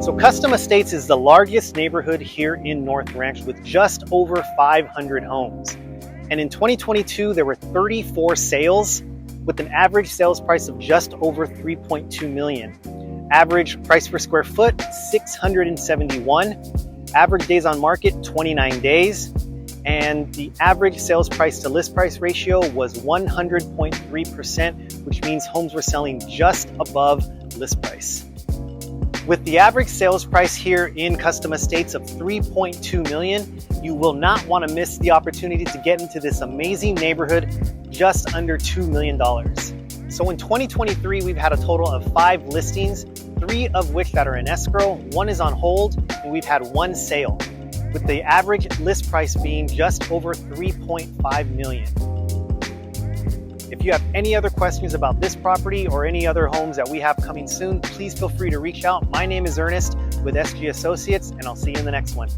So Custom Estates is the largest neighborhood here in North Ranch with just over 500 homes. And in 2022, there were 34 sales with an average sales price of just over $3.2 million. Average price per square foot, 671. Average days on market, 29 days. And the average sales price to list price ratio was 100.3%, which means homes were selling just above list price. With the average sales price here in Custom Estates of $3.2 million, you will not want to miss the opportunity to get into this amazing neighborhood just under $2 million. So in 2023, we've had a total of 5 listings, 3 of which that are in escrow, 1 is on hold, and we've had 1 sale, with the average list price being just over $3.5 million. If you have any other questions about this property or any other homes that we have coming soon, please feel free to reach out. My name is Ernest with SG Associates, and I'll see you in the next one.